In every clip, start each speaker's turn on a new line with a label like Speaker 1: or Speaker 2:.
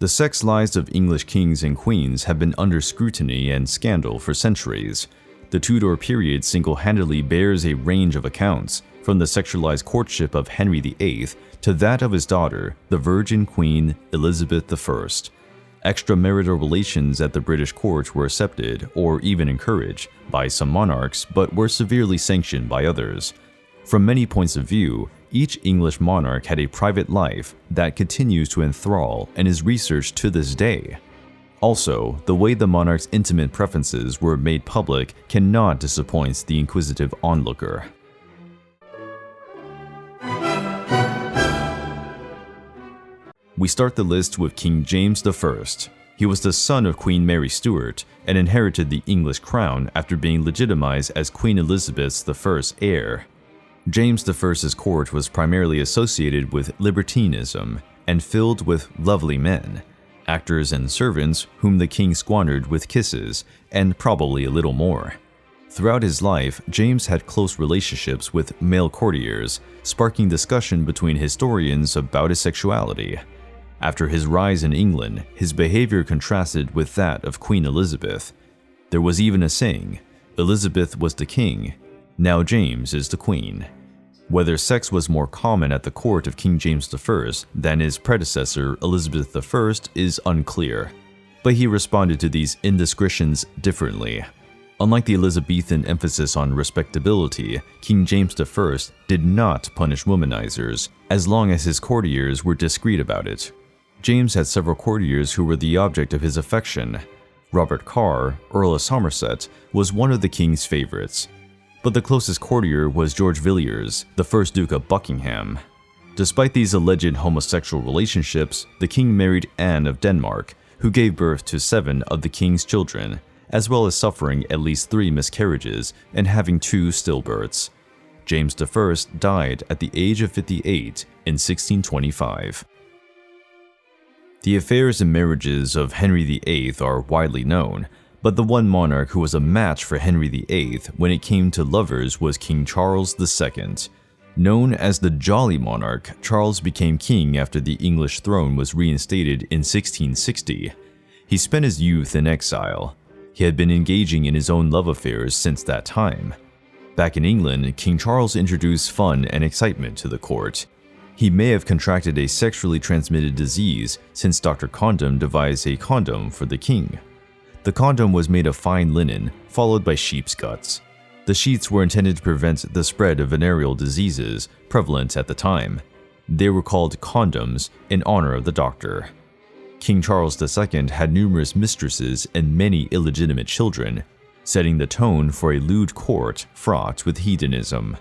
Speaker 1: The sex lives of English kings and queens have been under scrutiny and scandal for centuries. The Tudor period single-handedly bears a range of accounts, from the sexualized courtship of Henry VIII to that of his daughter, the Virgin Queen Elizabeth I. Extramarital relations at the British court were accepted or even encouraged by some monarchs, but were severely sanctioned by others. From many points of view, each English monarch had a private life that continues to enthrall and is researched to this day. Also, the way the monarch's intimate preferences were made public cannot disappoint the inquisitive onlooker. We start the list with King James I. He was the son of Queen Mary Stuart and inherited the English crown after being legitimized as Queen Elizabeth I's heir. James I's court was primarily associated with libertinism and filled with lovely men, actors and servants whom the king squandered with kisses, and probably a little more. Throughout his life, James had close relationships with male courtiers, sparking discussion between historians about his sexuality. After his rise in England, his behavior contrasted with that of Queen Elizabeth. There was even a saying, "Elizabeth was the king, now James is the queen." Whether sex was more common at the court of King James I than his predecessor Elizabeth I is unclear, but he responded to these indiscretions differently. Unlike the Elizabethan emphasis on respectability, King James I did not punish womanizers, as long as his courtiers were discreet about it. James had several courtiers who were the object of his affection. Robert Carr, Earl of Somerset, was one of the king's favorites, but the closest courtier was George Villiers, the first Duke of Buckingham. Despite these alleged homosexual relationships, the king married Anne of Denmark, who gave birth to 7 of the king's children, as well as suffering at least 3 miscarriages and having 2 stillbirths. James I died at the age of 58 in 1625. The affairs and marriages of Henry VIII are widely known, but the one monarch who was a match for Henry VIII when it came to lovers was King Charles II. Known as the Jolly Monarch, Charles became king after the English throne was reinstated in 1660. He spent his youth in exile. He had been engaging in his own love affairs since that time. Back in England, King Charles introduced fun and excitement to the court. He may have contracted a sexually transmitted disease since Dr. Condom devised a condom for the king. The condom was made of fine linen, followed by sheep's guts. The sheets were intended to prevent the spread of venereal diseases prevalent at the time. They were called condoms in honor of the doctor. King Charles II had numerous mistresses and many illegitimate children, setting the tone for a lewd court fraught with hedonism.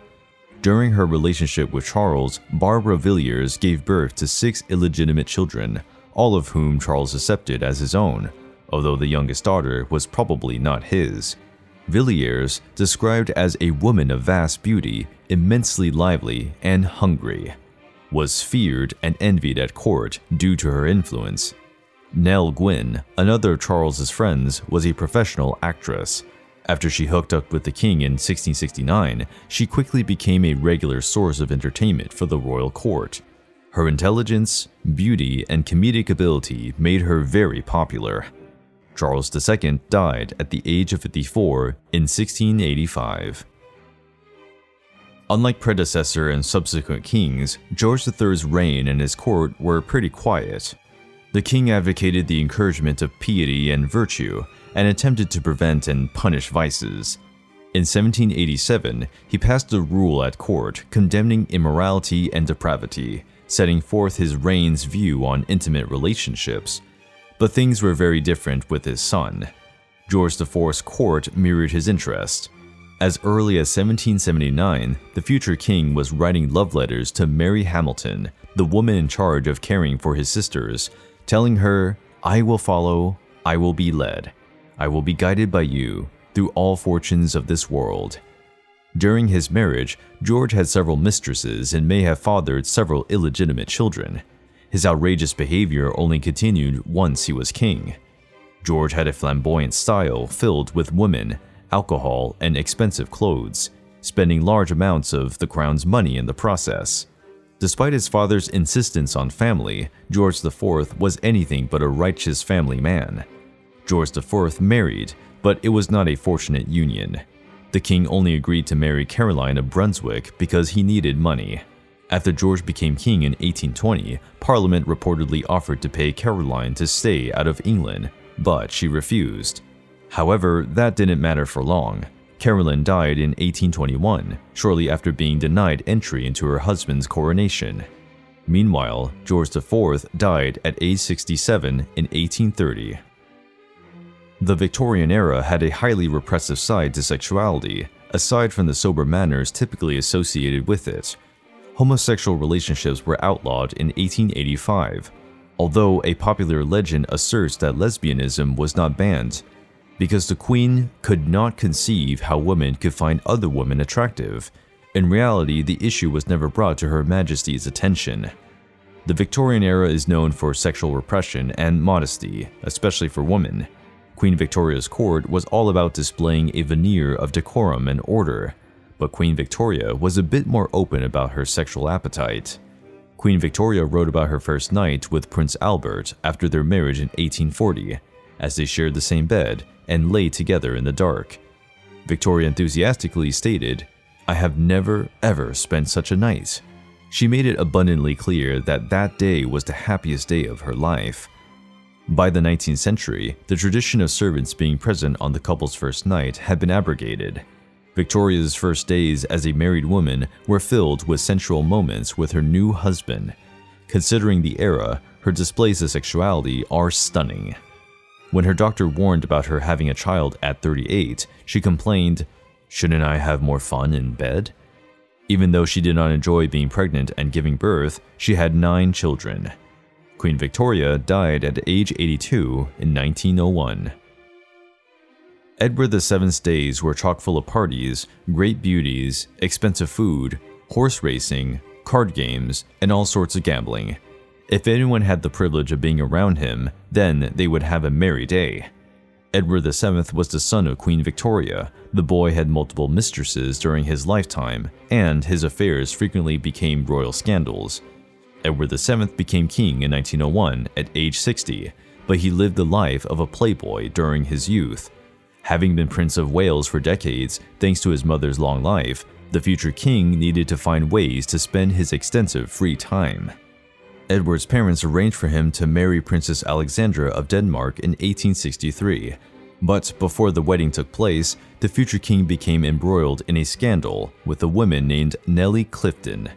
Speaker 1: During her relationship with Charles, Barbara Villiers gave birth to 6 illegitimate children, all of whom Charles accepted as his own, although the youngest daughter was probably not his. Villiers, described as a woman of vast beauty, immensely lively and hungry, was feared and envied at court due to her influence. Nell Gwyn, another of Charles's friends, was a professional actress. After she hooked up with the king in 1669, she quickly became a regular source of entertainment for the royal court. Her intelligence, beauty, and comedic ability made her very popular. Charles II died at the age of 54 in 1685. Unlike predecessor and subsequent kings, George III's reign and his court were pretty quiet. The king advocated the encouragement of piety and virtue, and attempted to prevent and punish vices. In 1787, he passed a rule at court condemning immorality and depravity, setting forth his reign's view on intimate relationships. But things were very different with his son. George IV's court mirrored his interest. As early as 1779, the future king was writing love letters to Mary Hamilton, the woman in charge of caring for his sisters, telling her, "I will follow, I will be led. I will be guided by you through all fortunes of this world." During his marriage, George had several mistresses and may have fathered several illegitimate children. His outrageous behavior only continued once he was king. George had a flamboyant style filled with women, alcohol, and expensive clothes, spending large amounts of the crown's money in the process. Despite his father's insistence on family, George IV was anything but a righteous family man. George IV married, but it was not a fortunate union. The king only agreed to marry Caroline of Brunswick because he needed money. After George became king in 1820, Parliament reportedly offered to pay Caroline to stay out of England, but she refused. However, that didn't matter for long. Caroline died in 1821, shortly after being denied entry into her husband's coronation. Meanwhile, George IV died at age 67 in 1830. The Victorian era had a highly repressive side to sexuality, aside from the sober manners typically associated with it. Homosexual relationships were outlawed in 1885, although a popular legend asserts that lesbianism was not banned, because the Queen could not conceive how women could find other women attractive. In reality, the issue was never brought to Her Majesty's attention. The Victorian era is known for sexual repression and modesty, especially for women. Queen Victoria's court was all about displaying a veneer of decorum and order, but Queen Victoria was a bit more open about her sexual appetite. Queen Victoria wrote about her first night with Prince Albert after their marriage in 1840, as they shared the same bed and lay together in the dark. Victoria enthusiastically stated, "I have never ever spent such a night." She made it abundantly clear that that day was the happiest day of her life. By the 19th century, the tradition of servants being present on the couple's first night had been abrogated. Victoria's first days as a married woman were filled with sensual moments with her new husband. Considering the era, her displays of sexuality are stunning. When her doctor warned about her having a child at 38, she complained, "Shouldn't I have more fun in bed?" Even though she did not enjoy being pregnant and giving birth, she had 9 children. Queen Victoria died at age 82 in 1901. Edward VII's days were chock full of parties, great beauties, expensive food, horse racing, card games, and all sorts of gambling. If anyone had the privilege of being around him, then they would have a merry day. Edward VII was the son of Queen Victoria. The boy had multiple mistresses during his lifetime, and his affairs frequently became royal scandals. Edward VII became king in 1901 at age 60, but he lived the life of a playboy during his youth. Having been Prince of Wales for decades, thanks to his mother's long life, the future king needed to find ways to spend his extensive free time. Edward's parents arranged for him to marry Princess Alexandra of Denmark in 1863, but before the wedding took place, the future king became embroiled in a scandal with a woman named Nellie Clifton.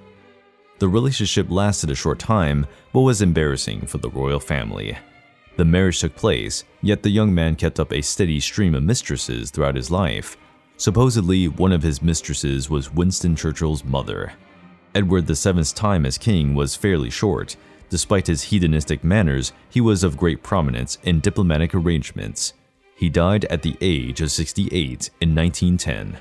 Speaker 1: The relationship lasted a short time, but was embarrassing for the royal family. The marriage took place, yet the young man kept up a steady stream of mistresses throughout his life. Supposedly, one of his mistresses was Winston Churchill's mother. Edward VII's time as king was fairly short. Despite his hedonistic manners, he was of great prominence in diplomatic arrangements. He died at the age of 68 in 1910.